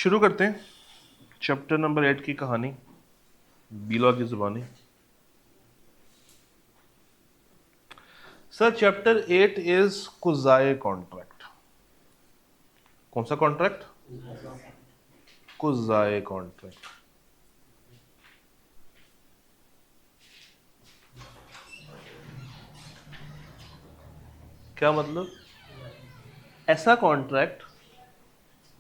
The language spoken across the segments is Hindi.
शुरू करते हैं चैप्टर नंबर 8 की कहानी, बीला की जुबानी। सर, चैप्टर 8 इज कुजाए कॉन्ट्रैक्ट। कौन सा कॉन्ट्रैक्ट? कुजाए कॉन्ट्रैक्ट। क्या मतलब? ऐसा कॉन्ट्रैक्ट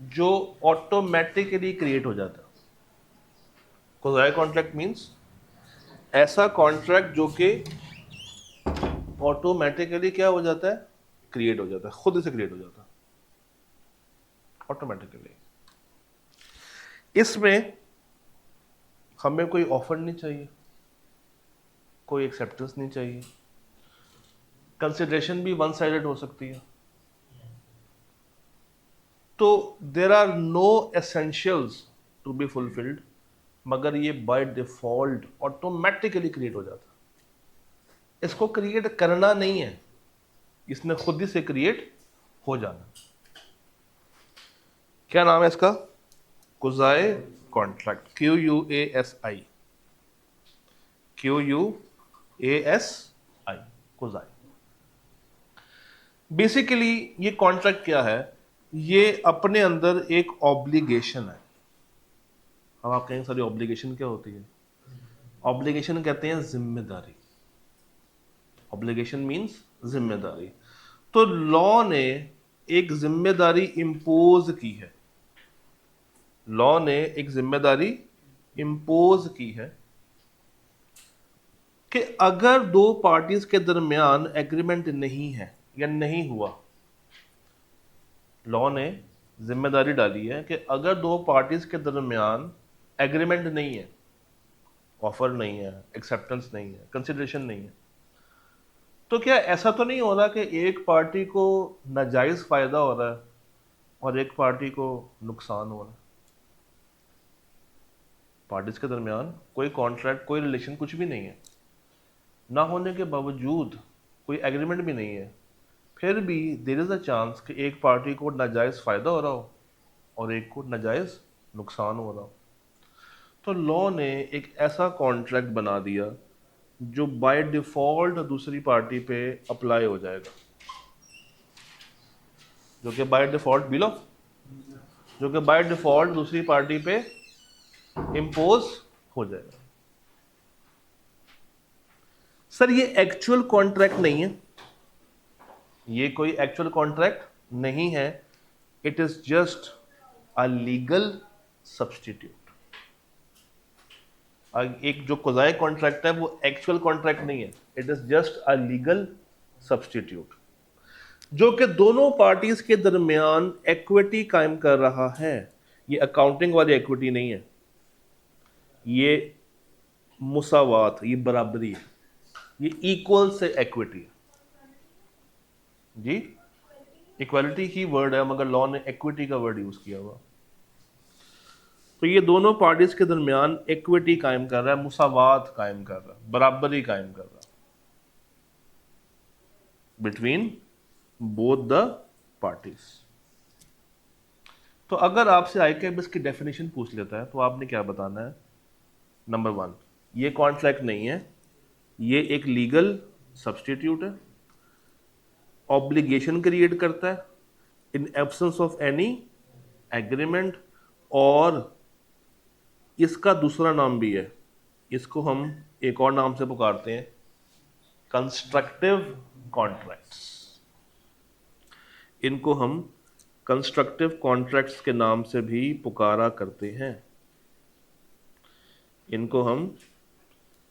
जो ऑटोमेटिकली क्रिएट हो जाता है। कुजाए कॉन्ट्रैक्ट मींस ऐसा कॉन्ट्रैक्ट जो कि ऑटोमेटिकली क्या हो जाता है? क्रिएट हो जाता है, खुद से क्रिएट हो जाता है ऑटोमेटिकली। इसमें हमें कोई ऑफर नहीं चाहिए, कोई एक्सेप्टेंस नहीं चाहिए, कंसिडरेशन भी वन साइडेड हो सकती है। तो there are no essentials to be fulfilled, मगर ये बाय डिफॉल्ट ऑटोमेटिकली क्रिएट हो जाता है। इसको क्रिएट करना नहीं है, इसने खुद ही से क्रिएट हो जाना। क्या नाम है इसका? कुजाए कॉन्ट्रैक्ट। QUASI, QUASI, कुजाए। बेसिकली ये कॉन्ट्रैक्ट क्या है? ये अपने अंदर एक ऑब्लिगेशन है। अब आप कहेंगे सारी ऑब्लिगेशन क्या होती है? ऑब्लिगेशन कहते हैं जिम्मेदारी। ऑब्लिगेशन मींस जिम्मेदारी। तो लॉ ने एक जिम्मेदारी इंपोज की है। लॉ ने एक जिम्मेदारी इंपोज की है कि अगर दो पार्टीज के दरमियान एग्रीमेंट नहीं है या नहीं हुआ, लॉ ने जिम्मेदारी डाली है कि अगर दो पार्टीज के दरमियान एग्रीमेंट नहीं है, ऑफर नहीं है, एक्सेप्टेंस नहीं है, कंसिडरेशन नहीं है, तो क्या ऐसा तो नहीं हो रहा कि एक पार्टी को नाजायज फायदा हो रहा है और एक पार्टी को नुकसान हो रहा है? पार्टीज के दरमियान कोई कॉन्ट्रैक्ट, कोई रिलेशन कुछ भी नहीं है, ना होने के बावजूद कोई एग्रीमेंट भी नहीं है, फिर भी देयर इज अ चांस कि एक पार्टी को नाजायज फायदा हो रहा हो और एक को नाजायज नुकसान हो रहा हो। तो लॉ ने एक ऐसा कॉन्ट्रैक्ट बना दिया जो बाय डिफॉल्ट दूसरी पार्टी पे अप्लाई हो जाएगा, जो कि बाय डिफॉल्ट बिलो, जो कि बाय डिफॉल्ट दूसरी पार्टी पे इंपोज हो जाएगा। सर, ये एक्चुअल कॉन्ट्रैक्ट नहीं है, ये कोई एक्चुअल कॉन्ट्रैक्ट नहीं है। It is just a legal substitute. एक जो कुजाए कॉन्ट्रैक्ट है वो एक्चुअल कॉन्ट्रैक्ट नहीं है, it is just a legal substitute जो कि दोनों पार्टीज के दरमियान इक्विटी कायम कर रहा है। ये अकाउंटिंग वाली इक्विटी नहीं है, ये मुसावात, ये बराबरी है, ये इक्वल से इक्विटी है जी। इक्वालिटी ही वर्ड है, मगर लॉ ने इक्विटी का वर्ड यूज किया हुआ। तो ये दोनों पार्टीज के दरमियान इक्विटी कायम कर रहा है, मुसावात कायम कर रहा है, बराबरी कायम कर रहा है बिटवीन बोथ द पार्टीज। तो अगर आपसे आईकेएब इसकी डेफिनेशन पूछ लेता है तो आपने क्या बताना है? नंबर 1, ये कॉन्ट्रैक्ट नहीं है, ये एक लीगल सब्सटीट्यूट है, ऑब्लिगेशन क्रिएट करता है in absence of any agreement, और इसका दूसरा नाम भी है, इसको हम एक और नाम से पुकारते हैं कंस्ट्रक्टिव कॉन्ट्रैक्ट्स। इनको हम कंस्ट्रक्टिव कॉन्ट्रैक्ट्स के नाम से भी पुकारा करते हैं। इनको हम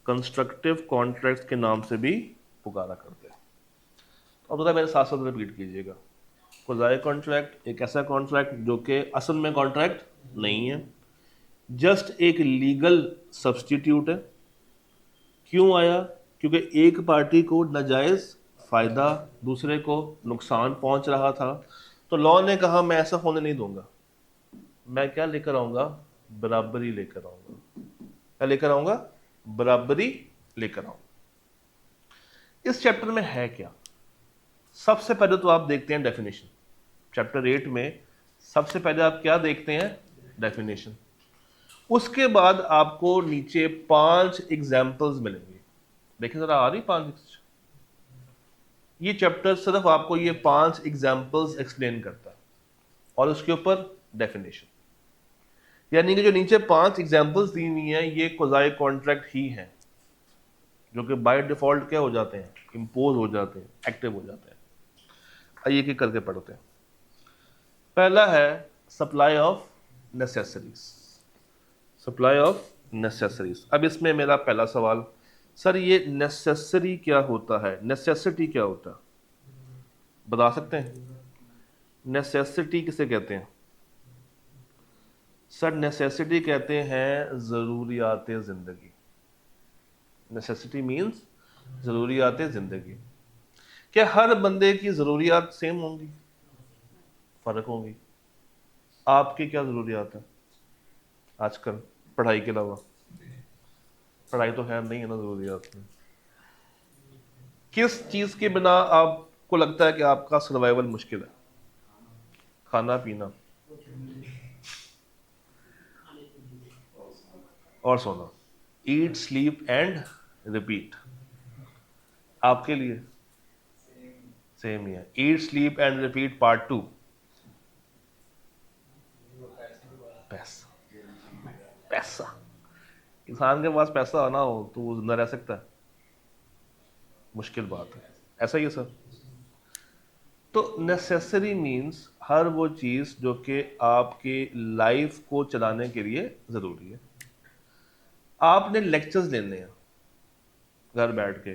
कंस्ट्रक्टिव कॉन्ट्रैक्ट्स के नाम से भी पुकारा करते हैं। अब जरा मेरे साथ साथ रिपीट कीजिएगा। कुजाए कॉन्ट्रैक्ट एक ऐसा कॉन्ट्रैक्ट जो कि असल में कॉन्ट्रैक्ट नहीं है, जस्ट एक लीगल सब्सटीट्यूट है। क्यों आया? क्योंकि एक पार्टी को नाजायज फायदा, दूसरे को नुकसान पहुंच रहा था, तो लॉ ने कहा मैं ऐसा होने नहीं दूंगा, मैं क्या लेकर आऊंगा? बराबरी लेकर आऊंगा। क्या लेकर आऊंगा? बराबरी लेकर आऊंगा। इस चैप्टर में है क्या? सबसे पहले तो आप देखते हैं डेफिनेशन। चैप्टर 8 में सबसे पहले आप क्या देखते हैं? डेफिनेशन। उसके बाद आपको नीचे 5 एग्जाम्पल्स मिलेंगे। देखिए जरा आ रही 5। ये चैप्टर सिर्फ आपको ये 5 एग्जाम्पल्स एक्सप्लेन करता है और उसके ऊपर डेफिनेशन। यानी कि जो नीचे 5 एग्जाम्पल्स दी हुई हैं ये क्वाज़ी कॉन्ट्रैक्ट ही हैं, जो कि बाय डिफॉल्ट क्या हो जाते हैं, इम्पोज हो जाते हैं, एक्टिव हो जाते हैं। आइए एक करके पढ़ते हैं। पहला है supply of necessaries. Supply of necessaries. अब इसमें मेरा पहला सवाल, सर ये नेसेसरी क्या होता है, नेसेसिटी क्या होता है, बता सकते हैं? नेसेसिटी किसे कहते हैं? सर नेसेसिटी कहते हैं ज़रूरियात ज़िंदगी। नेसेसिटी मीन्स ज़रूरियात ज़िंदगी। क्या हर बंदे की ज़रूरियात सेम होंगी? फ़र्क होंगी। आपकी क्या ज़रूरियात है आजकल पढ़ाई के अलावा? पढ़ाई तो खैर नहीं है ना ज़रूरियात में। किस चीज़ के बिना आपको लगता है कि आपका सर्वाइवल मुश्किल है? खाना पीना और सोना। Eat sleep and repeat. आपके लिए सेम ही है। Eat sleep and repeat part 2। पैसा। पैसा। इंसान के पास पैसा आना हो तो वो जिंदा रह सकता है? मुश्किल बात है। ऐसा ही है सर। तो नेसेसरी मीन्स हर वो चीज़ जो कि आपके लाइफ को चलाने के लिए ज़रूरी है। आपने लेक्चर्स लेने हैं घर बैठ के,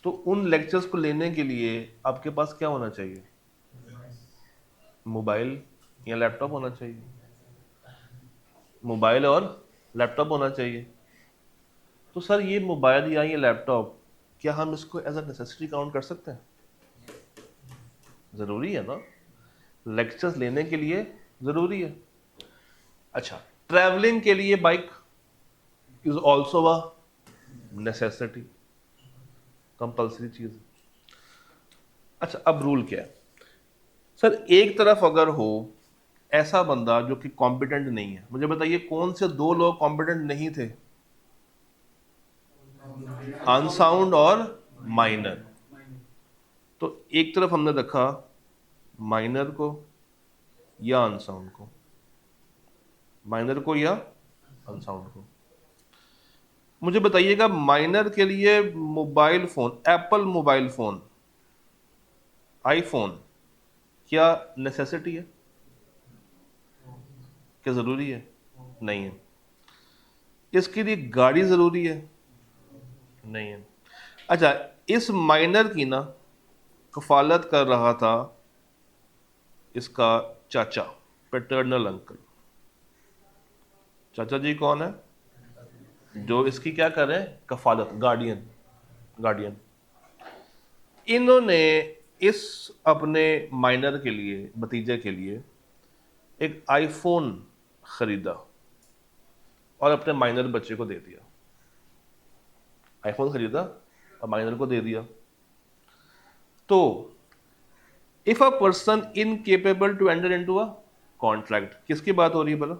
तो उन लेक्चर्स को लेने के लिए आपके पास क्या होना चाहिए? मोबाइल या लैपटॉप होना चाहिए। मोबाइल और लैपटॉप होना चाहिए। तो सर ये मोबाइल या ये लैपटॉप, क्या हम इसको एज अ नेसेसिटी काउंट कर सकते हैं? ज़रूरी है ना, लेक्चर्स लेने के लिए ज़रूरी है। अच्छा, ट्रैवलिंग के लिए bike is also a necessity, compulsory चीज़। अच्छा, अब रूल क्या है? सर एक तरफ अगर हो ऐसा बंदा जो कि कॉम्पिटेंट नहीं है, मुझे बताइए कौन से 2 लोग कॉम्पिटेंट नहीं थे? अनसाउंड और माइनर। तो एक तरफ हमने रखा माइनर को या अनसाउंड को, माइनर को या अनसाउंड को। मुझे बताइएगा माइनर के लिए mobile phone, Apple mobile phone, iPhone क्या नेसेसिटी है? क्या ज़रूरी है? नहीं है। इसके लिए गाड़ी ज़रूरी है? नहीं है। अच्छा, इस माइनर की ना कफालत कर रहा था इसका चाचा, पैटर्नल अंकल। चाचा जी कौन है? जो इसकी क्या कर रहे हैं, कफालत, गार्डियन। गार्डियन इन्होंने इस अपने माइनर के लिए, भतीजे के लिए एक आईफोन खरीदा और अपने माइनर बच्चे को दे दिया। आईफोन खरीदा और माइनर को दे दिया। तो if a person incapable to enter into a contract, किसकी बात हो रही है भला?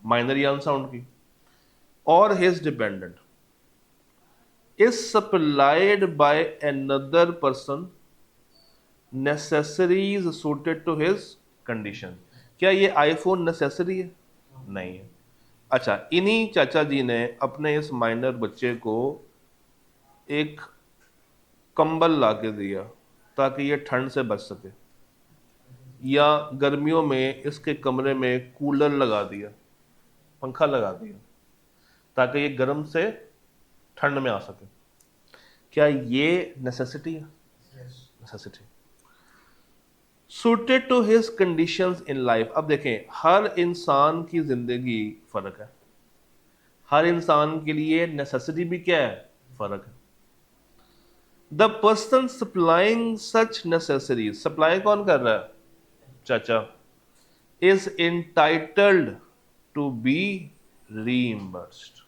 माइनर या अनसाउंड की? और his dependent is supplied by another person necessaries suited to his condition. क्या ये आईफोन नेसेसरी है? नहीं है। अच्छा, इन्हीं चाचा जी ने अपने इस माइनर बच्चे को एक कंबल ला के दिया ताकि ये ठंड से बच सके, या गर्मियों में इसके कमरे में कूलर लगा दिया, पंखा लगा दिया ताकि ये गर्म से ठंड में आ सके। क्या ये नेसेसिटी है? Necessity. Suited to his conditions in life. अब देखें, हर इंसान की जिंदगी फर्क है, हर इंसान के लिए नेसेसिटी भी क्या है, फर्क है। The person supplying such necessaries, supply कौन कर रहा है? चाचा। Is entitled to be reimbursed.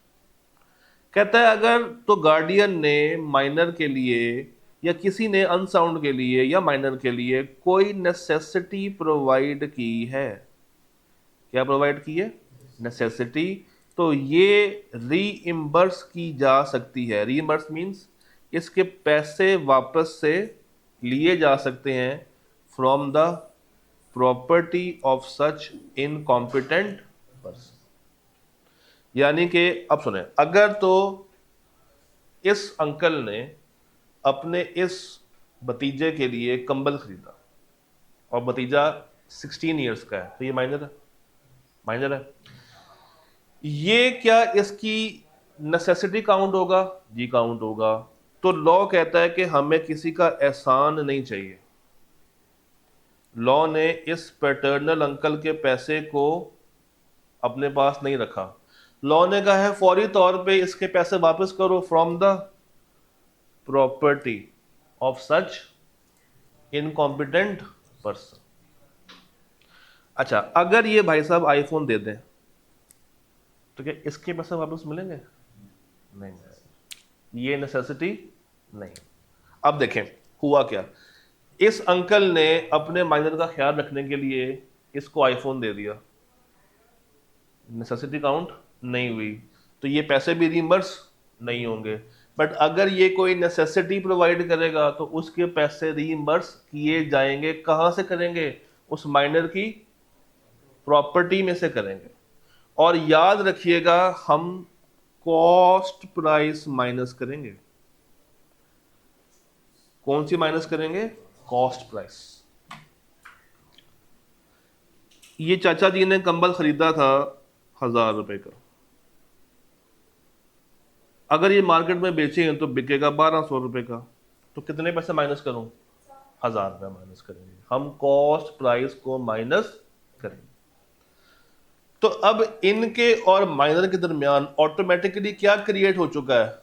कहता है अगर तो गार्डियन ने माइनर के लिए या किसी ने अनसाउंड के लिए या माइनर के लिए कोई नेसेसिटी प्रोवाइड की है, क्या प्रोवाइड की है? नेसेसिटी। तो ये रीइम्बर्स की जा सकती है। रीइम्बर्स मीन्स इसके पैसे वापस से लिए जा सकते हैं from the property of such incompetent person. यानी कि अब सुने, अगर तो इस अंकल ने अपने इस भतीजे के लिए कंबल खरीदा और भतीजा 16 इयर्स का है, तो ये माइनर है, माइनर है। ये क्या इसकी नेसेसिटी काउंट होगा? जी काउंट होगा। तो लॉ कहता है कि हमें किसी का एहसान नहीं चाहिए। लॉ ने इस पैटर्नल अंकल के पैसे को अपने पास नहीं रखा। लॉ ने कहा है फौरी तौर पे इसके पैसे वापस करो from the property of such incompetent person. अच्छा, अगर ये भाई साहब आईफोन दे दें तो क्या इसके पैसे वापस मिलेंगे? नहीं, ये नेसेसिटी नहीं। अब देखें हुआ क्या, इस अंकल ने अपने माइनर का ख्याल रखने के लिए इसको आईफोन दे दिया, नेसेसिटी काउंट नहीं हुई, तो ये पैसे भी रिइंबर्स नहीं होंगे। बट अगर ये कोई नेसेसिटी प्रोवाइड करेगा तो उसके पैसे रिइंबर्स किए जाएंगे। कहां से करेंगे? उस माइनर की प्रॉपर्टी में से करेंगे। और याद रखिएगा, हम कॉस्ट प्राइस माइनस करेंगे। कौन सी माइनस करेंगे? Cost price. ये चाचा जी ने कंबल खरीदा था 1000 रुपए का, अगर ये मार्केट में बेचेंगे तो बिकेगा 1200 रुपए का, तो कितने पैसे माइनस करूं? 1000 रुपए माइनस करेंगे। हम कॉस्ट प्राइस को माइनस करेंगे। तो अब इनके और माइनर के दरमियान ऑटोमेटिकली क्या क्रिएट हो चुका है?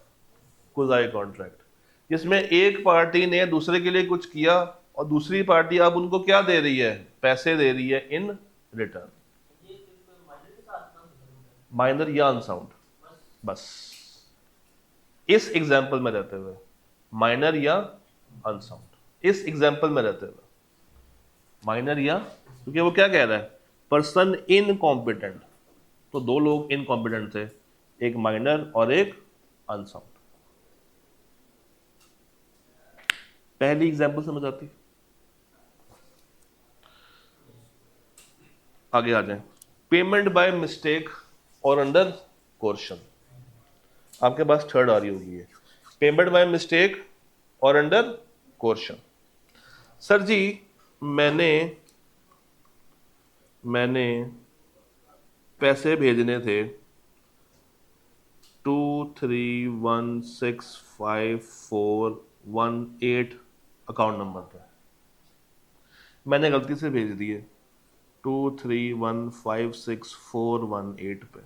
कुजाई कॉन्ट्रैक्ट, जिसमें एक पार्टी ने दूसरे के लिए कुछ किया और दूसरी पार्टी अब उनको क्या दे रही है? पैसे दे रही है इन रिटर्न। माइनर या अनसाउंड? बस इस एग्जाम्पल में रहते हुए माइनर या अनसाउंड, इस एग्जाम्पल में रहते हुए माइनर या, क्योंकि वो क्या कह रहा है? Person incompetent. तो दो लोग इनकॉम्पिटेंट थे, एक माइनर और एक अनसाउंड। पहली एग्जाम्पल समझ आती? आगे आ जाए। Payment by mistake or under coercion. आपके पास थर्ड आ रही होगी है, payment by mistake or under coercion. Sir जी, मैंने पैसे भेजने थे 23165418 अकाउंट नंबर पे, मैंने गलती से भेज दिए 23156418 पे।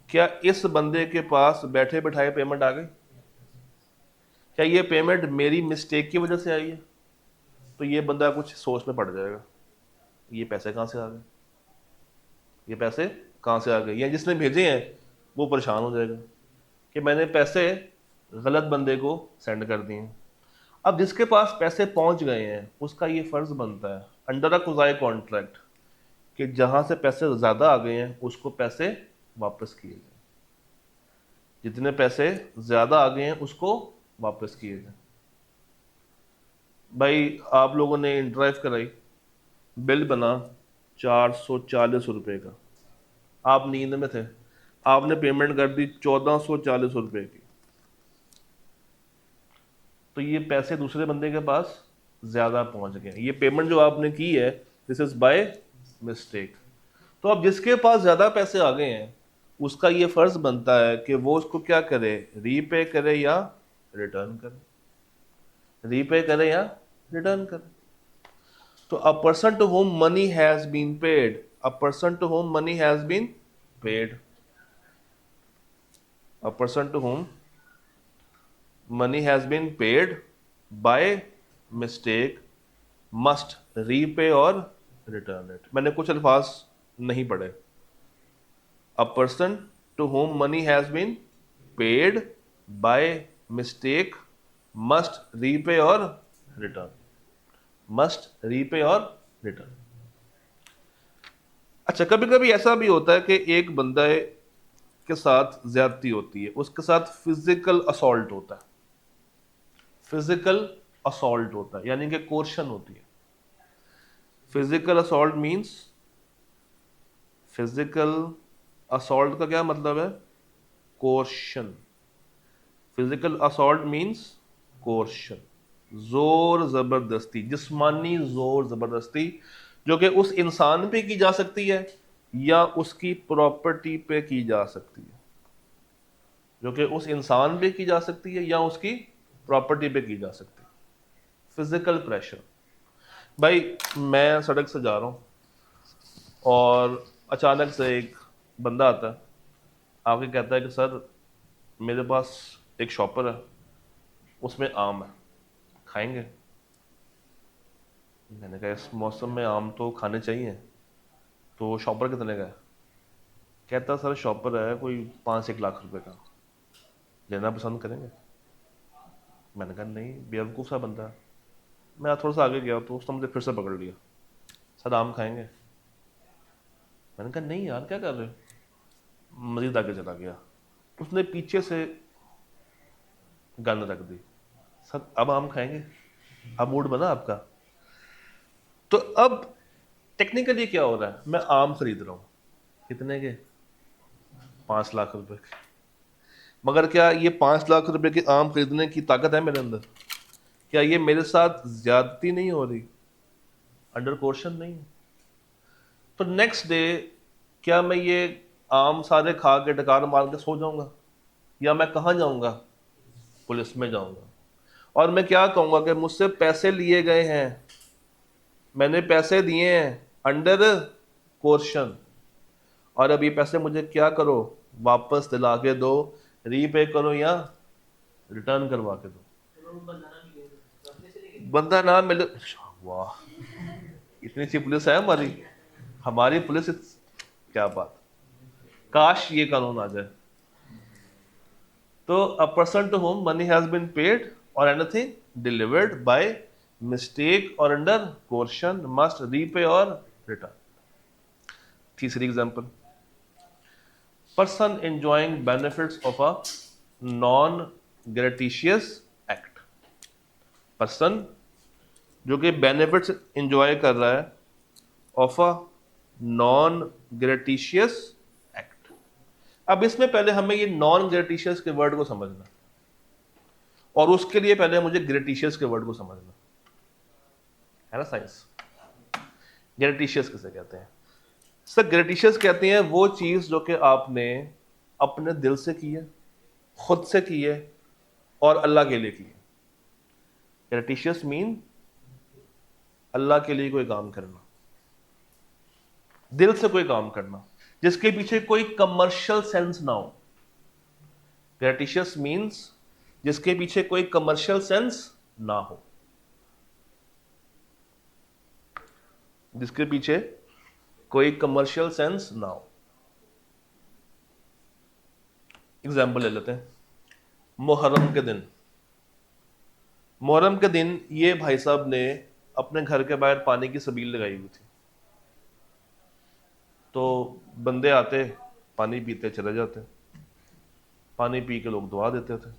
क्या इस बंदे के पास बैठे बैठाए पेमेंट आ गई? क्या ये पेमेंट मेरी मिस्टेक की वजह से आई है? तो ये बंदा कुछ सोच में पड़ जाएगा, ये पैसे कहाँ से आ गए, ये पैसे कहाँ से आ गए। या जिसने भेजे हैं वो परेशान हो जाएगा कि मैंने पैसे गलत बंदे को सेंड कर दिए। अब जिसके पास पैसे पहुंच गए हैं उसका ये फर्ज बनता है अंडर अ कुज़ाई कॉन्ट्रैक्ट कि जहां से पैसे ज़्यादा आ गए हैं उसको पैसे वापस किए जाए, जितने पैसे ज़्यादा आ गए हैं उसको वापस किए जाए। भाई आप लोगों ने ड्राइव कराई, बिल बना 440 रुपये का, आप नींद में थे, आपने पेमेंट कर दी 1440 रुपये की, तो ये पैसे दूसरे बंदे के पास ज़्यादा पहुंच गए। ये पेमेंट जो आपने की है दिस इज़ बाय मिस्टेक। तो अब जिसके पास ज़्यादा पैसे आ गए हैं उसका ये फ़र्ज़ बनता है कि वो उसको क्या करे? रीपे करे या रिटर्न करे, रीपे करे या रिटर्न करे। तो a person to whom money has been paid, a person to whom money has been paid, a person to whom money has been paid by mistake must repay or return it. मैंने कुछ अल्फाज नहीं पढ़े। A person to whom money has been paid by mistake must repay or return, must repay or return. अच्छा, कभी कभी ऐसा भी होता है कि एक बंदा के साथ ज्यादती होती है, उसके साथ फिजिकल असॉल्ट होता है, फिजिकल असॉल्ट होता है यानी कि कोर्शन होती है। Physical assault means, physical assault का क्या मतलब है? Coercion. Physical assault means coercion, जोर जबरदस्ती, जिस्मानी जोर जबरदस्ती, जो कि उस इंसान पे की जा सकती है या उसकी प्रॉपर्टी पे की जा सकती है, जो कि उस इंसान पे की जा सकती है या उसकी प्रॉपर्टी पे की जा सकती है। Physical pressure. भाई, मैं सड़क से जा रहा हूँ और अचानक से एक बंदा आता है, आके कहता है कि सर मेरे पास एक शॉपर है, उसमें आम है, खाएंगे? मैंने कहा इस मौसम में आम तो खाने चाहिए। तो शॉपर कितने का है? कहता सर शॉपर है कोई 5-1 लाख रुपए का, लेना पसंद करेंगे? मैंने कहा नहीं, बेवकूफ़ सा बंदा है। मैं थोड़ा सा आगे गया तो उसने मुझे फिर से पकड़ लिया, सर आम खाएंगे? मैंने कहा नहीं यार, क्या कर रहे हो? मजीद आगे चला गया, उसने पीछे से गन रख दी, सर अब आम खाएंगे? अब मूड बना आपका? तो अब टेक्निकली क्या हो रहा है, मैं आम खरीद रहा हूँ, कितने के? 5 लाख रुपए के। मगर क्या ये 5 लाख रुपए के आम खरीदने की ताकत है मेरे अंदर? क्या ये मेरे साथ ज्यादती नहीं हो रही? अंडर कोर्शन नहीं? तो नेक्स्ट डे क्या मैं ये आम सारे खा के डकार मार के सो जाऊंगा, या मैं कहाँ जाऊंगा? पुलिस में जाऊंगा और मैं क्या कहूंगा कि मुझसे पैसे लिए गए हैं, मैंने पैसे दिए हैं अंडर कोर्शन, और अब ये पैसे मुझे क्या करो, वापस दिला के दो, रीपे करो या रिटर्न करवा के दो। बंदा ना मिले, वाह इतनी सी पुलिस है हमारी, हमारी पुलिस क्या बात, काश ये कानून आ जाए। तो a person to whom money has been paid or anything delivered by mistake or under coercion must repay or return. तीसरी example, person enjoying benefits of a non gratuitous act. Person जो कि बेनिफिट्स एंजॉय कर रहा है of a non gratuitous act. अब इसमें पहले हमें ये नॉन ग्रेटिशियस के वर्ड को समझना, और उसके लिए पहले मुझे ग्रेटिशियस के वर्ड को समझना है ना, साइंस। ग्रेटिशियस किसे कहते हैं? सर ग्रेटिशियस कहते हैं वो चीज जो कि आपने अपने दिल से की है, खुद से की है और अल्लाह के लिए की है। ग्रेटिशियस मीन अल्लाह के लिए कोई काम करना, दिल से कोई काम करना जिसके पीछे कोई कमर्शियल सेंस ना हो। ग्रेटिशियस मीन्स जिसके पीछे कोई कमर्शियल सेंस ना हो, जिसके पीछे कोई कमर्शियल सेंस ना हो। एग्जाम्पल ले लेते हैं, मुहर्रम के दिन। मुहर्रम के दिन ये भाई साहब ने अपने घर के बाहर पानी की सबील लगाई हुई थी, तो बंदे आते, पानी पीते चले जाते, पानी पी के लोग दुआ देते थे।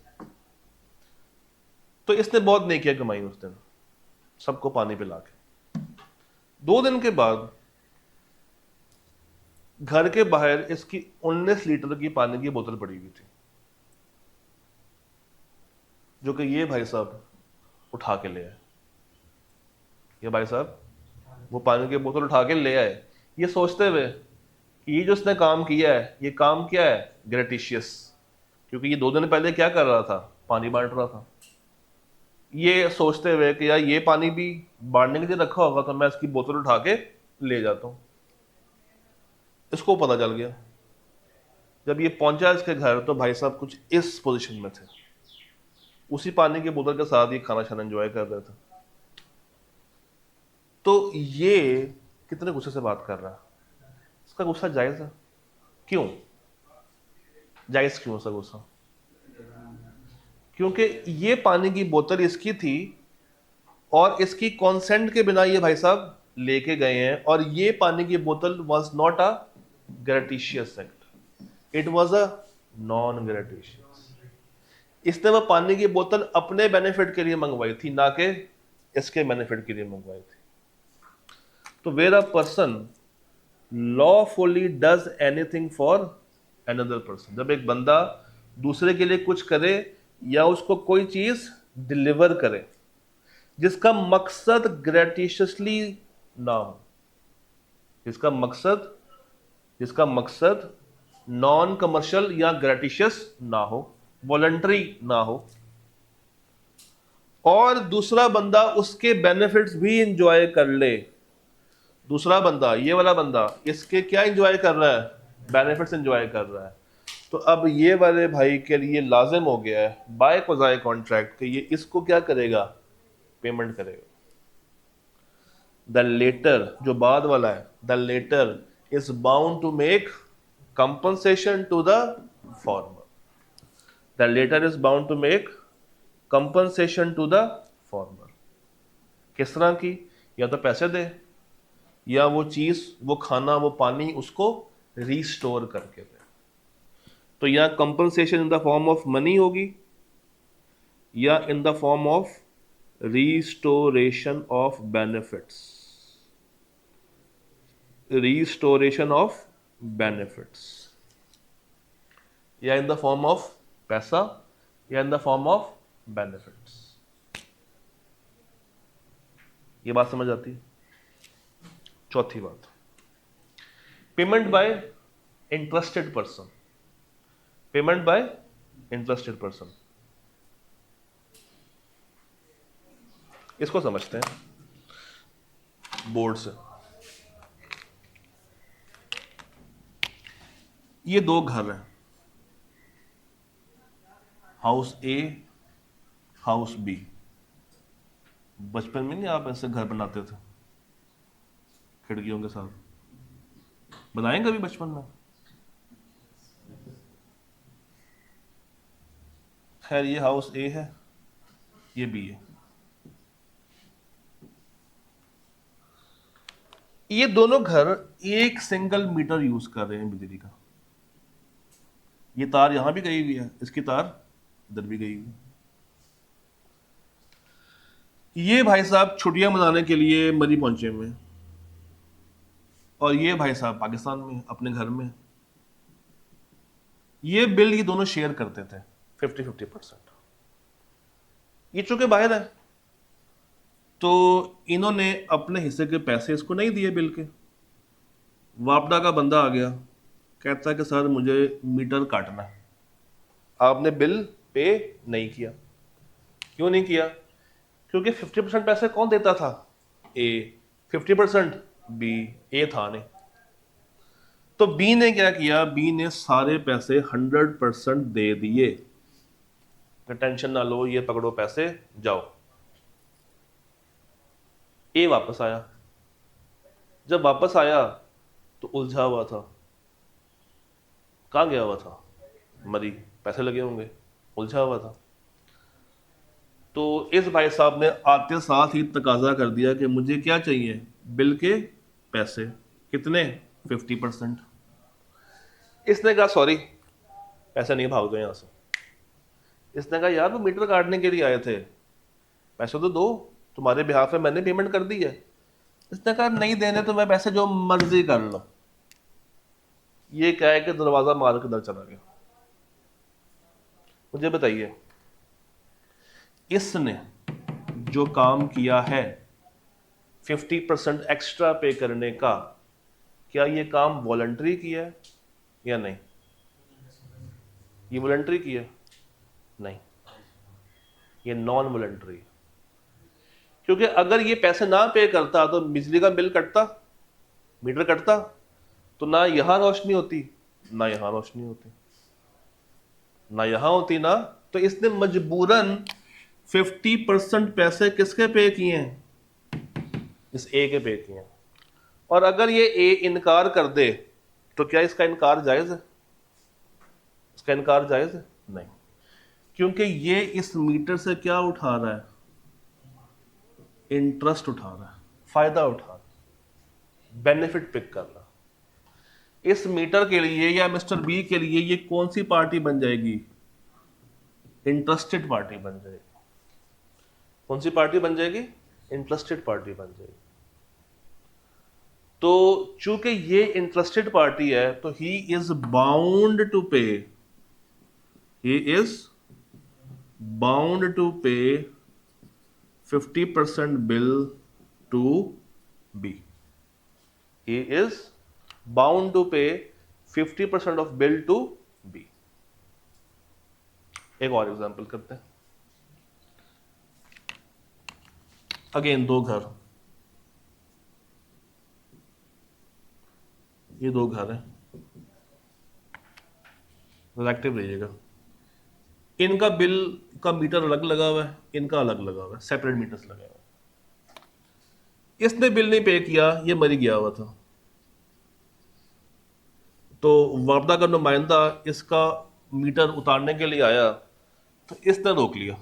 तो इसने बहुत नेकियां कमाई उस दिन, सबको पानी पिला के। 2 दिन के बाद घर के बाहर इसकी 19 लीटर की पानी की बोतल पड़ी हुई थी, जो कि ये भाई साहब उठा के ले आए। ये भाई साहब वो पानी की बोतल उठा के ले आए, ये सोचते हुए कि ये जो इसने काम किया है, ये काम क्या है? ग्रेटिशियस। क्योंकि ये 2 दिन पहले क्या कर रहा था? पानी बांट रहा था। ये सोचते हुए कि यार ये पानी भी बांटने के लिए रखा होगा, तो मैं इसकी बोतल उठा के ले जाता हूँ। इसको पता चल गया, जब ये पहुंचा इसके घर तो भाई साहब कुछ इस पोजीशन में थे, उसी पानी की बोतल के साथ ये खाना शाना एंजॉय कर रहे थे। तो ये कितने गुस्से से बात कर रहा है, इसका गुस्सा जायज है? क्यों जायज, क्यों उसका गुस्सा? क्योंकि ये पानी की बोतल इसकी थी और इसकी कॉन्सेंट के बिना ये भाई साहब लेके गए हैं और ये पानी की बोतल was not a gratuitous act, it was a non gratuitous. इसने वो पानी की बोतल अपने बेनिफिट के लिए मंगवाई थी, ना कि इसके बेनिफिट के लिए मंगवाई थी। तो where a person lawfully does anything for another person, जब एक बंदा दूसरे के लिए कुछ करे या उसको कोई चीज डिलीवर करे जिसका मकसद ग्रेटिशियसली ना हो, जिसका मकसद नॉन कमर्शियल या ग्रेटिशियस ना हो, वॉलंटरी ना हो, और दूसरा बंदा उसके बेनिफिट्स भी इंजॉय कर ले। दूसरा बंदा, ये वाला बंदा, इसके क्या इंजॉय कर रहा है? बेनिफिट्स इंजॉय कर रहा है। तो अब ये वाले भाई के लिए लाजिम हो गया है बाय क़ज़ाए कॉन्ट्रैक्ट कि ये इसको क्या करेगा? पेमेंट करेगा। द लेटर, जो बाद वाला है, the latter is bound to make compensation to the former. The latter is bound to make compensation to the former. किस तरह की? या तो पैसे दे, या वो चीज, वो खाना, वो पानी उसको रीस्टोर करके दे। तो या compensation in the form of money होगी, या in the form of restoration of benefits, restoration of benefits, या इन द फॉर्म ऑफ पैसा, या in the form of benefits. ये बात समझ आती है? चौथी बात, payment by interested person. Payment by interested person, इसको समझते हैं बोर्ड से। ये दो घर हैं, हाउस ए, हाउस बी। बचपन में नहीं आप ऐसे घर बनाते थे खिड़कियों के साथ? बनाए कभी बचपन में? खैर, ये हाउस ए है, ये बी है। ये दोनों घर एक सिंगल मीटर यूज कर रहे हैं बिजली का। ये तार यहां भी गई हुई है, इसकी तार इधर भी गई हुई है। ये भाई साहब छुट्टियां मनाने के लिए मरी पहुंचे हुए हैं, और ये भाई साहब पाकिस्तान में अपने घर में। ये बिल ये दोनों शेयर करते थे 50-50%। ये चूंकि बाहर है तो इन्होंने अपने हिस्से के पैसे इसको नहीं दिए बिल के। वापडा का बंदा आ गया, कहता है कि सर मुझे मीटर काटना है, आपने बिल पे नहीं किया। क्यों नहीं किया? क्योंकि 50% पैसे कौन देता था? ए। 50% बी। ए था नहीं। तो बी ने क्या किया? बी ने सारे पैसे 100% दे दिए, टेंशन ना लो, ये पकड़ो पैसे, जाओ। ए वापस आया। जब वापस आया तो उलझा हुआ था। कहाँ गया हुआ था? मरी, पैसे लगे होंगे, उलझा हुआ था। तो इस भाई साहब ने आते साथ ही तकाजा कर दिया कि मुझे क्या चाहिए? बिल के पैसे। कितने? 50%। इसने कहा सॉरी, पैसे नहीं, भाग दो यहाँ से। इसने कहा यार वो मीटर काटने के लिए आए थे, पैसे तो दो, तुम्हारे बिहाफ में मैंने पेमेंट कर दी है। इसने कहा नहीं देने तो मैं पैसे जो मर्जी कर लो। ये क्या है कि दरवाजा मार के अंदर चला गया। मुझे बताइए, इसने जो काम किया है 50% एक्स्ट्रा पे करने का, क्या ये काम वॉलंटरी किया है या नहीं? ये वॉलंटरी किया? नहीं, ये नॉन वॉलंटरी। क्योंकि अगर ये पैसे ना पे करता तो बिजली का बिल कटता, मीटर कटता, तो ना यहां रोशनी होती, ना यहां रोशनी होती, ना यहां होती ना। तो इसने मजबूरन 50% पैसे किसके पे किए हैं? इस ए के पे किए हैं। और अगर ये ए इनकार कर दे तो क्या इसका इनकार जायज है? इसका इनकार जायज है? नहीं, क्योंकि ये इस मीटर से क्या उठा रहा है? इंटरेस्ट उठा रहा है, फायदा उठा रहा है। बेनिफिट पिक करना। इस मीटर के लिए या मिस्टर बी के लिए ये कौन सी पार्टी बन जाएगी? इंटरेस्टेड पार्टी बन जाएगी। कौन सी पार्टी बन जाएगी? इंटरेस्टेड पार्टी बन जाएगी। तो चूंकि ये इंटरेस्टेड पार्टी है तो ही इज बाउंड टू पे, ही इज बाउंड टू पे 50% bill to B. He is bound to pay 50% of bill to B. एक और एग्जांपल करते हैं। अगेन दो घर, ये दो घर हैं, रिलेटिव रहिएगा। इनका बिल का मीटर अलग लगा हुआ है, इनका अलग लगा हुआ है, सेपरेट मीटर्स लगे हुए हैं। इसने बिल नहीं पे किया, ये मरी गया हुआ था, तो वापदा का नुमाइंदा इसका मीटर उतारने के लिए आया तो इसने रोक लिया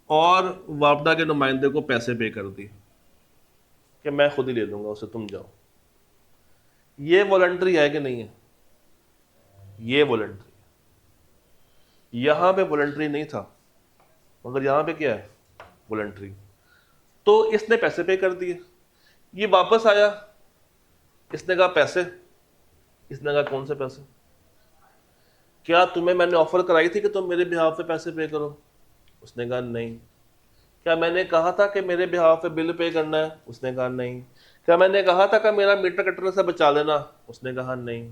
और वापदा के नुमाइंदे को पैसे पे कर दिए कि मैं खुद ही ले लूंगा उसे, तुम जाओ। ये वॉलंटरी है कि नहीं है? ये वॉलंटरी, यहां पे वॉलंटरी नहीं था, मगर यहां पे क्या है? वॉलंटरी। तो इसने पैसे पे कर दिए, ये वापस आया, इसने कहा पैसे, इसने कहा कौन से पैसे? क्या तुम्हें मैंने ऑफर कराई थी कि तुम मेरे बिहाफ पे पैसे पे करो? उसने कहा नहीं। क्या मैंने कहा था कि मेरे बिहाफ पे बिल पे करना है? उसने कहा नहीं। क्या मैंने कहा था कि मेरा मीटर कटने से बचा लेना? उसने कहा नहीं।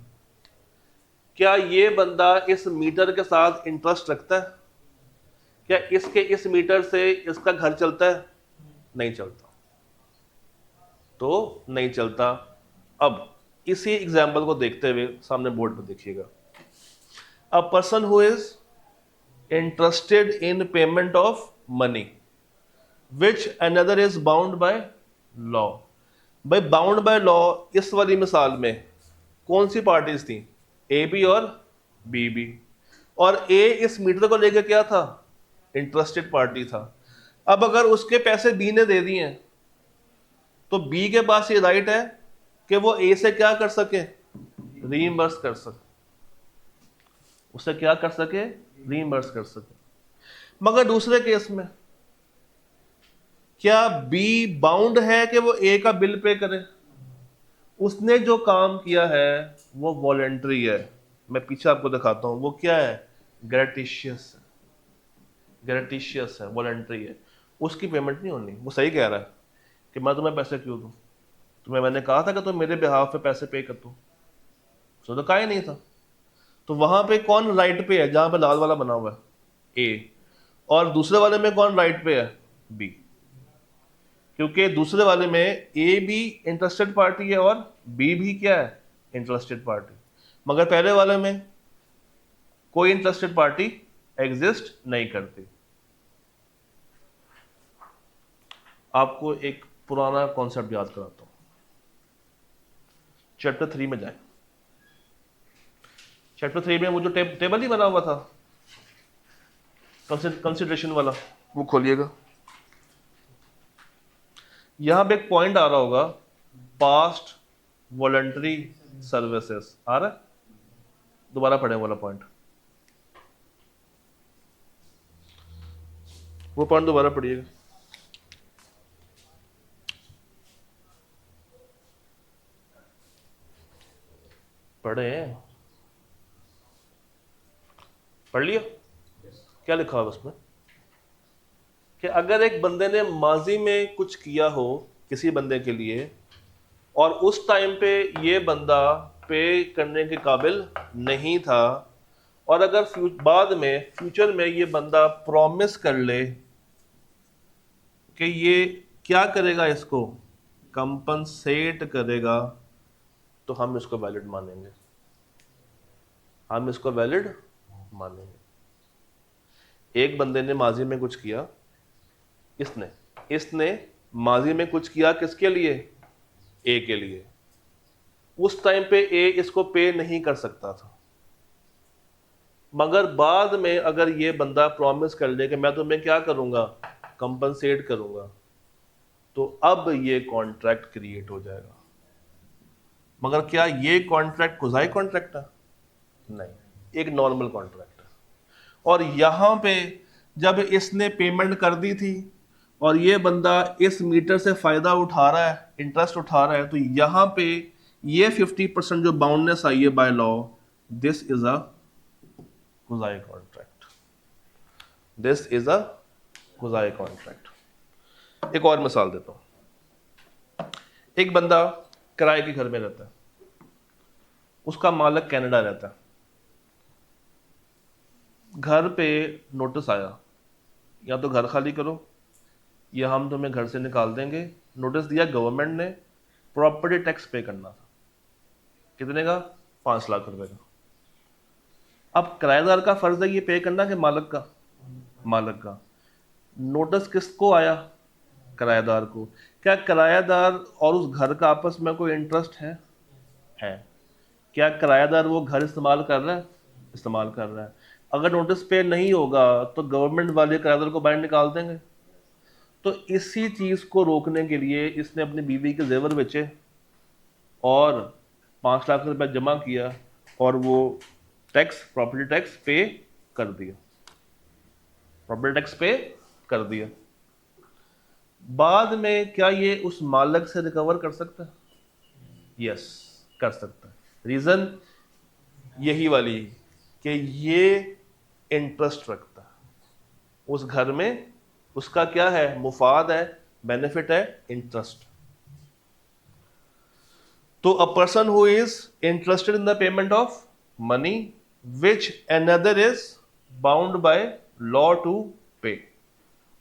क्या ये बंदा इस मीटर के साथ इंटरेस्ट रखता है? क्या इसके इस मीटर से इसका घर चलता है? नहीं चलता, तो नहीं चलता। अब इसी एग्जाम्पल को देखते हुए सामने बोर्ड पर देखिएगा। अ person who is interested in payment of money which another is bound by law. भाई बाउंड बाय लॉ इस वाली मिसाल में कौन सी पार्टीज थी? ए बी और बी बी। और ए इस मीटर को लेकर क्या था? इंटरेस्टेड पार्टी था। अब अगर उसके पैसे बी ने दे दिए तो बी के पास ये राइट है कि वो ए से क्या कर सके? रीइंबर्स कर सके, उसे क्या कर सके? रीइंबर्स कर सके। मगर दूसरे केस में क्या बी बाउंड है कि वो ए का बिल पे करे? उसने जो काम किया है वो वॉलंटरी है। मैं पीछे आपको दिखाता हूं वो क्या है? ग्रेटिशियस है, ग्रेटिशियस है, वॉलंटरी है। उसकी पेमेंट नहीं होनी। वो सही कह रहा है कि मैं तुम्हें पैसे क्यों दूं, तुम्हें मैंने कहा था कि तुम मेरे बिहाफ पे पैसे पे कर दो, उसने तो कहा ही नहीं था। तो वहां पे कौन राइट पे है? जहां पे लाल वाला बना हुआ है ए, और दूसरे वाले में कौन राइट पे है? बी। क्योंकि दूसरे वाले में ए भी इंटरेस्टेड पार्टी है और बी भी क्या है? Interested party. मगर पहले वाले में कोई इंटरेस्टेड पार्टी एग्जिस्ट नहीं करती। आपको एक पुराना कॉन्सेप्ट याद कराता हूं। चैप्टर 3 में जाएं। चैप्टर 3 में वो जो टेबल ही बना हुआ था कंसिडरेशन वाला, वो खोलिएगा। यहां पे एक पॉइंट आ रहा होगा, पास्ट वॉलंटरी सर्विसेज आ रहा है, दोबारा पढ़े वाला पॉइंट, वो पॉइंट दोबारा पढ़िएगा। पढ़े? पढ़ लिया? क्या लिखा है उसमें? कि अगर एक बंदे ने माजी में कुछ किया हो किसी बंदे के लिए और उस टाइम पे ये बंदा पे करने के काबिल नहीं था, और अगर बाद में फ्यूचर में ये बंदा प्रॉमिस कर ले कि ये क्या करेगा, इसको कंपनसेट करेगा, तो हम इसको वैलिड मानेंगे, हम इसको वैलिड मानेंगे। एक बंदे ने माजी में कुछ किया, इसने माजी में कुछ किया किसके लिए? ए के लिए। उस टाइम पे ए इसको पे नहीं कर सकता था, मगर बाद में अगर ये बंदा प्रॉमिस कर ले कि मैं तुम्हें क्या करूंगा? कंपनसेट करूंगा, तो अब ये कॉन्ट्रैक्ट क्रिएट हो जाएगा। मगर क्या ये कॉन्ट्रैक्ट कुजाई कॉन्ट्रैक्ट है? नहीं, एक नॉर्मल कॉन्ट्रैक्ट है। और यहां पे जब इसने पेमेंट कर दी थी और ये बंदा इस मीटर से फायदा उठा रहा है, इंटरेस्ट उठा रहा है, तो यहां पे ये 50% जो बाउंडनेस आई है by law, this is a quasi contract. This is a quasi contract. एक और मिसाल देता हूं। एक बंदा किराए के घर में रहता है, उसका मालिक कनाडा रहता है। घर पे नोटिस आया, या तो घर खाली करो या हम तुम्हें घर से निकाल देंगे। नोटिस दिया गवर्नमेंट ने, प्रॉपर्टी टैक्स पे करना था। कितने का? 5 लाख रुपए का। अब किराएदार का फर्ज है ये पे करना कि मालिक का? मालिक का। नोटिस किसको आया? किराएदार को। क्या किराएदार और उस घर का आपस में कोई इंटरेस्ट है? है। क्या किराएदार वो घर इस्तेमाल कर रहा है? इस्तेमाल कर रहा है। अगर नोटिस पे नहीं होगा तो गवर्नमेंट वाले किराएदार को बाहर निकाल देंगे। तो इसी चीज को रोकने के लिए इसने अपनी बीवी के जेवर बेचे और 5 लाख रुपए जमा किया और वो टैक्स, प्रॉपर्टी टैक्स पे कर दिया। प्रॉपर्टी टैक्स पे कर दिया। बाद में क्या ये उस मालिक से रिकवर कर सकता है? यस, कर सकता है। रीजन यही वाली कि ये इंटरेस्ट रखता है उस घर में। उसका क्या है? मुफाद है, बेनिफिट है, इंटरेस्ट। तो a person who is interested in the payment of money which another is bound by law to pay,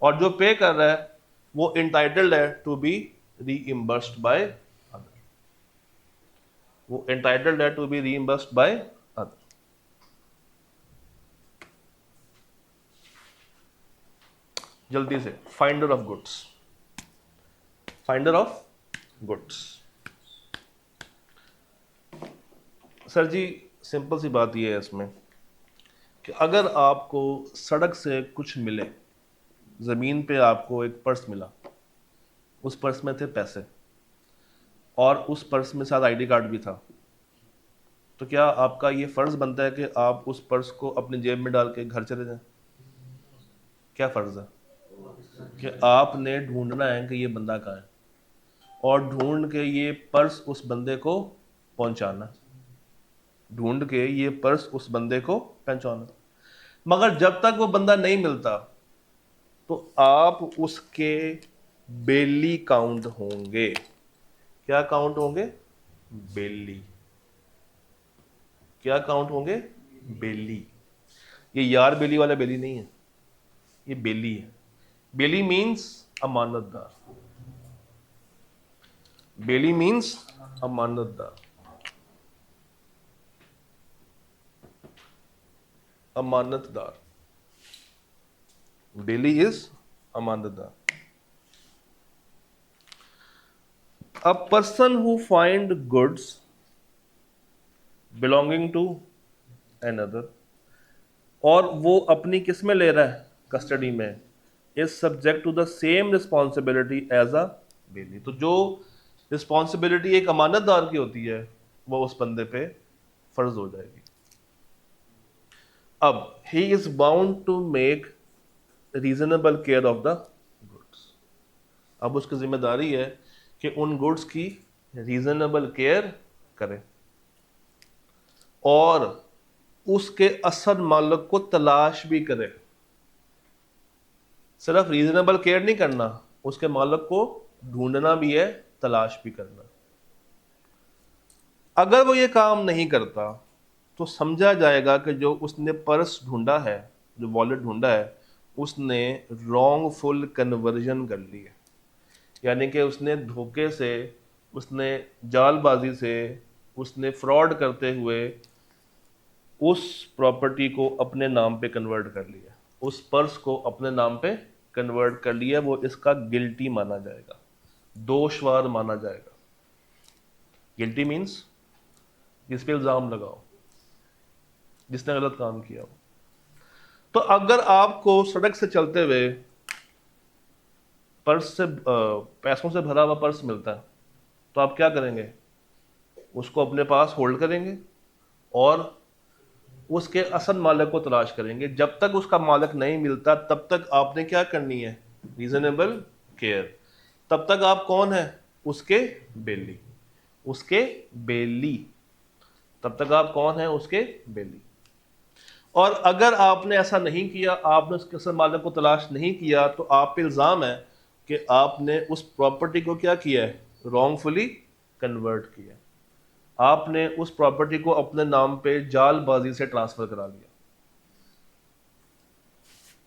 और जो पे कर रहा है वो इंटाइटल्ड है to be reimbursed by other. वो इंटाइटल्ड है to be reimbursed by other. जल्दी से, finder of goods. Finder of goods. Sir ji simple सी बात यह है इसमें कि अगर आपको सड़क से कुछ मिले, जमीन पे आपको एक पर्स मिला, उस पर्स में थे पैसे और उस पर्स में साथ आईडी कार्ड भी था, तो क्या आपका ये फर्ज बनता है कि आप उस पर्स को अपनी जेब में डाल के घर चले जाएं? क्या फर्ज है? कि आपने ढूंढना है कि ये बंदा कहाँ है और ढूंढ के ये पर्स उस बंदे को पहुंचाना। ढूंढ के ये पर्स उस बंदे को पहुंचाना। मगर जब तक वो बंदा नहीं मिलता तो आप उसके बेली काउंट होंगे। क्या काउंट होंगे? बेली। क्या काउंट होंगे? बेली। ये यार बेली वाला बेली नहीं है, ये बेली है। बेली मीन्स अमानतदार। बेली मीन्स अमानतदार। अमानतदार। बेली इज अमानतदार। A person who find goods belonging to another और वो अपनी किस में ले रहा है? कस्टडी में। Is subject to the same responsibility as a bailee. तो जो रिस्पॉन्सिबिलिटी एक अमानतदार की होती है वो उस बंदे पे फर्ज हो जाएगी। अब he is bound to make reasonable care of the goods. अब उसकी जिम्मेदारी है कि उन गुड्स की रीजनेबल केयर करे और उसके असल मालिक को तलाश भी करे। सिर्फ रीजनेबल केयर नहीं करना, उसके मालिक को ढूंढना भी है, तलाश भी करना। अगर वो ये काम नहीं करता तो समझा जाएगा कि जो उसने पर्स ढूंढा है, जो वॉलेट ढूंढा है, उसने रॉन्गफुल कन्वर्जन कर ली है। यानी कि उसने धोखे से, उसने जालबाजी से, उसने फ्रॉड करते हुए उस प्रॉपर्टी को अपने नाम पे कन्वर्ट कर लिया, उस पर्स को अपने नाम पे कन्वर्ट कर लिया। वो इसका गिल्टी माना जाएगा, दोषवार माना जाएगा। गिल्टी मीन्स जिस पे इल्जाम लगाओ, जिसने गलत काम किया हो। तो अगर आपको सड़क से चलते हुए पर्स से पैसों से भरा हुआ पर्स मिलता है, तो आप क्या करेंगे? उसको अपने पास होल्ड करेंगे और उसके असल मालिक को तलाश करेंगे। जब तक उसका मालिक नहीं मिलता तब तक आपने क्या करनी है? Reasonable care. तब तक आप कौन है? उसके बेली। उसके बेली। तब तक आप कौन है? उसके बेली। और अगर आपने ऐसा नहीं किया, आपने उसके असल मालिक को तलाश नहीं किया, तो आप पे इल्ज़ाम है कि आपने उस प्रॉपर्टी को क्या किया है? रॉन्गफुली कन्वर्ट किया। आपने उस प्रॉपर्टी को अपने नाम पे जालबाजी से ट्रांसफर करा लिया।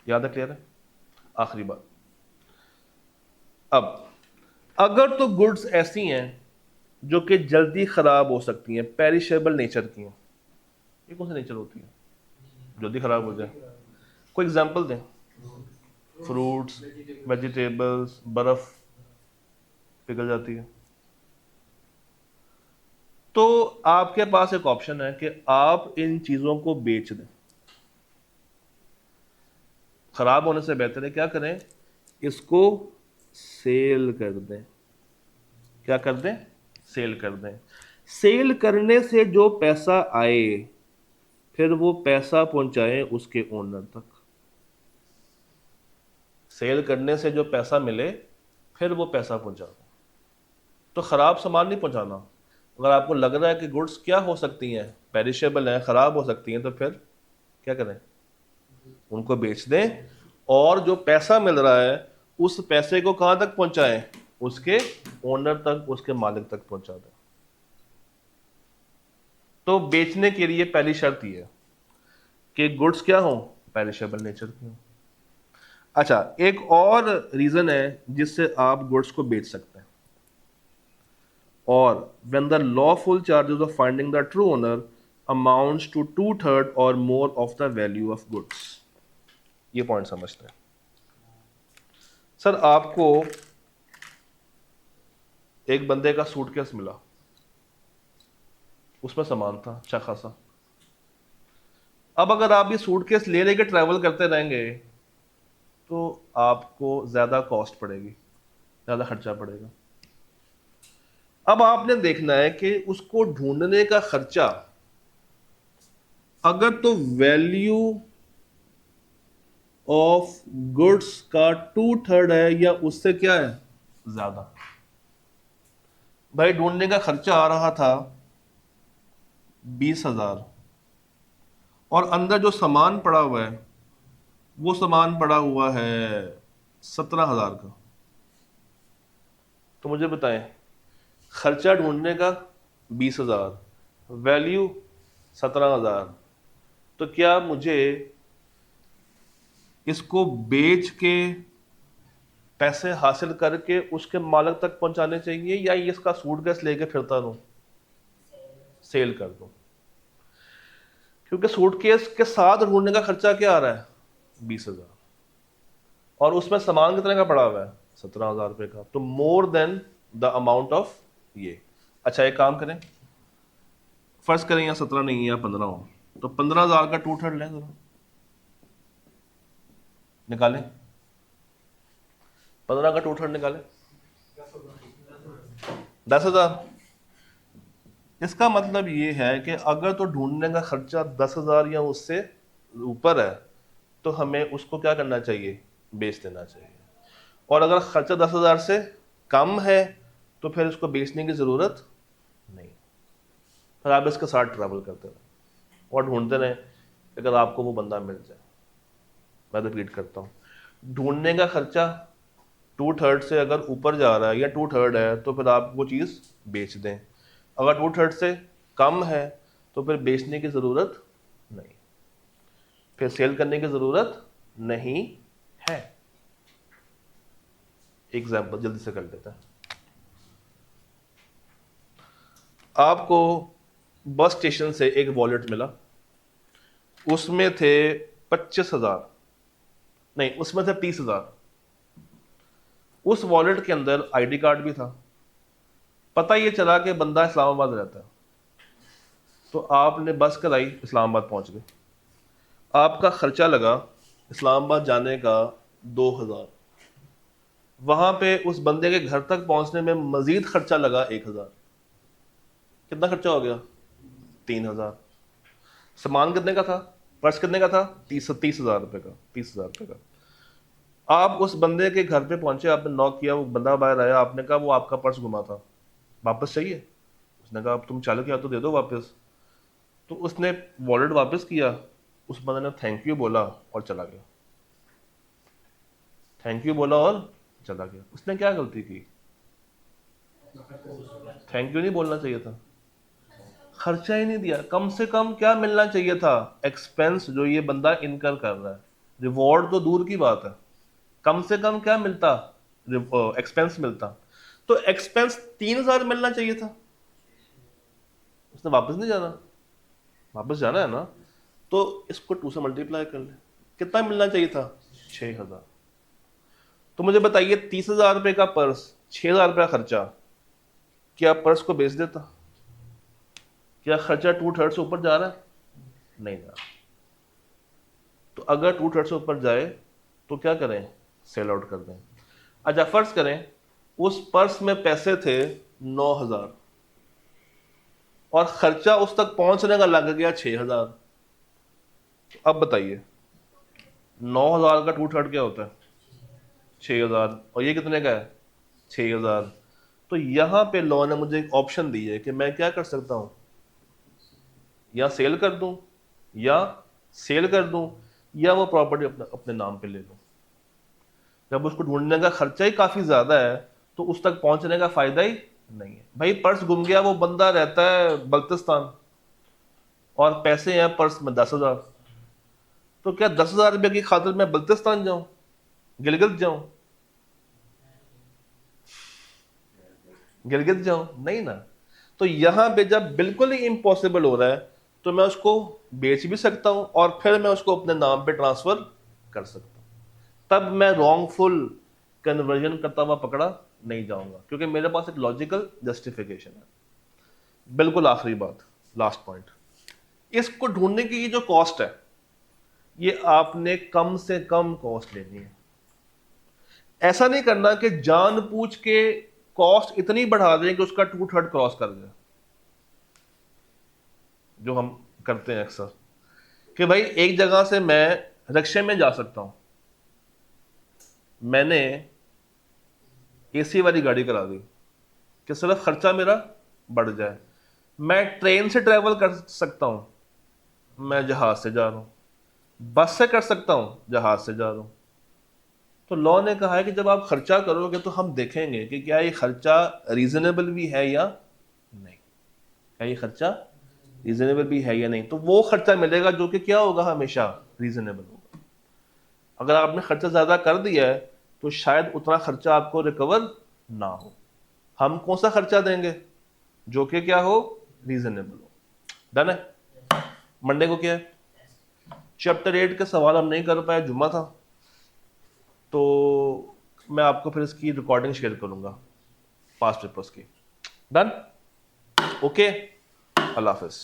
याद है? क्लियर है? आखिरी बात, अब अगर तो गुड्स ऐसी हैं जो कि जल्दी खराब हो सकती हैं, पेरिशेबल नेचर की हैं, ये कौन सी नेचर होती है जल्दी खराब हो जाए? कोई एग्जांपल दें। फ्रूट्स, वेजिटेबल्स, बर्फ पिघल जाती है। तो आपके पास एक ऑप्शन है कि आप इन चीजों को बेच दें। खराब होने से बेहतर है क्या करें? इसको सेल कर दें। क्या कर दें? सेल कर दें। सेल करने से जो पैसा आए, फिर वो पैसा पहुंचाएं उसके ओनर तक। सेल करने से जो पैसा मिले, फिर वो पैसा पहुंचा दें। तो खराब सामान नहीं पहुंचाना। अगर आपको लग रहा है कि गुड्स क्या हो सकती हैं, पेरिशेबल हैं, खराब हो सकती हैं, तो फिर क्या करें? उनको बेच दें और जो पैसा मिल रहा है उस पैसे को कहां तक पहुंचाएं? उसके ओनर तक, उसके मालिक तक पहुंचा दें। तो बेचने के लिए पहली शर्त यह है कि गुड्स क्या हो? पेरिशेबल नेचर की हो। अच्छा, एक और रीजन है जिससे आप गुड्स को बेच सकते हैं। और when the lawful charges of finding the true owner amounts to 2/3 or more of the value of goods। ये पॉइंट समझते हैं। सर, आपको एक बंदे का सूटकेस मिला, उसमें सामान था अच्छा खासा। अब अगर आप ये सूटकेस ले लेके ट्रैवल करते रहेंगे तो आपको ज्यादा कॉस्ट पड़ेगी, ज्यादा खर्चा पड़ेगा। अब आपने देखना है कि उसको ढूंढने का खर्चा अगर तो वैल्यू ऑफ गुड्स का 2/3 है या उससे क्या है? ज्यादा। भाई, ढूंढने का खर्चा आ रहा था 20,000 और अंदर जो सामान पड़ा हुआ है वो सामान पड़ा हुआ है 17,000 का। तो मुझे बताएं, खर्चा ढूंढने का 20,000, वैल्यू 17,000, तो क्या मुझे इसको बेच के पैसे हासिल करके उसके मालिक तक पहुंचाने चाहिए या ये इसका सूटकेस लेके फिरता रहूं? सेल कर दूं। क्योंकि सूटकेस के साथ ढूंढने का खर्चा क्या आ रहा है? 20,000, और उसमें सामान कितने का पड़ा हुआ है? 17,000 रुपये का। तो more than the amount of ये। अच्छा, एक काम करें, फर्ज करें या 17 नहीं या 15 हो, तो 15,000 का 2/3 लें, जरा निकालें। 15 का 2/3 निकालें। 10,000। इसका मतलब ये है कि अगर तो ढूंढने का खर्चा 10,000 या उससे ऊपर है तो हमें उसको क्या करना चाहिए? बेच देना चाहिए। और अगर खर्चा 10,000 से कम है तो फिर उसको बेचने की ज़रूरत नहीं। फिर आप इसके साथ ट्रैवल करते रहें और ढूंढते रहें अगर आपको वो बंदा मिल जाए। मैं रिपीट करता हूँ, ढूंढने का खर्चा 2/3 से अगर ऊपर जा रहा है या 2/3 है तो फिर आप वो चीज़ बेच दें। अगर 2/3 से कम है तो फिर बेचने की ज़रूरत नहीं, फिर सेल करने की ज़रूरत नहीं है। एग्जाम्पल जल्दी से कर लेते हैं। आपको बस स्टेशन से एक वॉलेट मिला, उसमें थे 25,000, नहीं उसमें थे 30,000। उस वॉलेट के अंदर आईडी कार्ड भी था। पता ये चला कि बंदा इस्लामाबाद रहता है, तो आपने बस कराई, इस्लामाबाद पहुंच गए। आपका खर्चा लगा इस्लामाबाद जाने का 2,000। वहां पे उस बंदे के घर तक पहुंचने में मजीद खर्चा लगा 1,000। कितना खर्चा हो गया? 3,000। सामान कितने का था? पर्स कितने का था? 30,000 रुपए का। 30,000 रुपए का। आप उस बंदे के घर पे पहुंचे, आपने नॉक किया, वो बंदा बाहर आया, आपने कहा वो आपका पर्स गुमा था, वापस चाहिए? उसने कहा अब तुम चालू किया तो दे दो वापस। तो उसने वॉलेट वापस किया, उस बंदे ने थैंक यू बोला और चला गया। थैंक यू बोला और चला गया। उसने क्या गलती की? थैंक यू नहीं बोलना चाहिए था, खर्चा ही नहीं दिया। कम से कम क्या मिलना चाहिए था? एक्सपेंस जो ये बंदा इनकर कर रहा है। रिवॉर्ड तो दूर की बात है, कम से कम क्या मिलता? एक्सपेंस मिलता। तो एक्सपेंस 3,000 मिलना चाहिए था। उसने वापस नहीं जाना, वापस जाना है ना, तो इसको 2 से मल्टीप्लाई कर ले। कितना मिलना चाहिए था? 6,000। तो मुझे बताइए 30,000 रुपए का पर्स, 6,000 रुपया खर्चा, क्या पर्स को बेच देता? क्या खर्चा 2/3 से ऊपर जा रहा है? नहीं जा रहा। तो अगर 2/3 से ऊपर जाए तो क्या करें? सेल आउट कर दें। अच्छा फर्ज करें उस पर्स में पैसे थे 9,000 और खर्चा उस तक पहुंचने का लग गया 6,000। अब बताइए 9,000 का 2/3 क्या होता है? 6,000। और ये कितने का है? 6,000। तो यहां पे लॉ ने मुझे एक ऑप्शन दी है कि मैं क्या कर सकता हूं, या सेल कर दूं, या सेल कर दूं, या वो प्रॉपर्टी अपने अपने नाम पे ले लूं। जब उसको ढूंढने का खर्चा ही काफी ज्यादा है तो उस तक पहुंचने का फायदा ही नहीं है। भाई पर्स गुम गया, वो बंदा रहता है बल्तिस्तान और पैसे हैं पर्स में 10,000, तो क्या 10,000 रुपये की खातिर मैं बल्तिस्तान जाऊं, गिलगित जाऊं? गिलगित जाऊं? नहीं ना। तो यहां पे जब बिल्कुल ही इम्पॉसिबल हो रहा है तो मैं उसको बेच भी सकता हूं और फिर मैं उसको अपने नाम पे ट्रांसफर कर सकता हूं। तब मैं रॉन्गफुल कन्वर्जन करता हुआ पकड़ा नहीं जाऊंगा, क्योंकि मेरे पास एक लॉजिकल जस्टिफिकेशन है। बिल्कुल आखिरी बात, लास्ट पॉइंट, इसको ढूंढने की ये जो कॉस्ट है, ये आपने कम से कम कॉस्ट लेनी है। ऐसा नहीं करना कि जानबूझ के कॉस्ट इतनी बढ़ा दें कि उसका 2/3 क्रॉस कर जाए, जो हम करते हैं अक्सर। कि भाई एक जगह से मैं रिक्शे में जा सकता हूं, मैंने एसी वाली गाड़ी करा दी कि सिर्फ खर्चा मेरा बढ़ जाए। मैं ट्रेन से ट्रेवल कर सकता हूं, मैं जहाज से जा रहा हूं। बस से कर सकता हूं, जहाज से जा रहा हूं। तो लॉ ने कहा है कि जब आप खर्चा करोगे तो हम देखेंगे कि क्या ये खर्चा रीजनेबल भी है या नहीं, क्या ये खर्चा रीजनेबल भी है या नहीं। तो वो खर्चा मिलेगा जो कि क्या होगा, हमेशा रीजनेबल होगा। अगर आपने खर्चा ज्यादा कर दिया है तो शायद उतना खर्चा आपको रिकवर ना हो। हम कौन सा खर्चा देंगे? जो कि क्या हो, रीजनेबल हो। डन है। मंडे को क्या है? चैप्टर 8 के सवाल हम नहीं कर पाए, जुम्मा था, तो मैं आपको फिर इसकी रिकॉर्डिंग शेयर करूंगा पास्ट पेपर्स की। डन। ओके, अल्लाह हाफिज।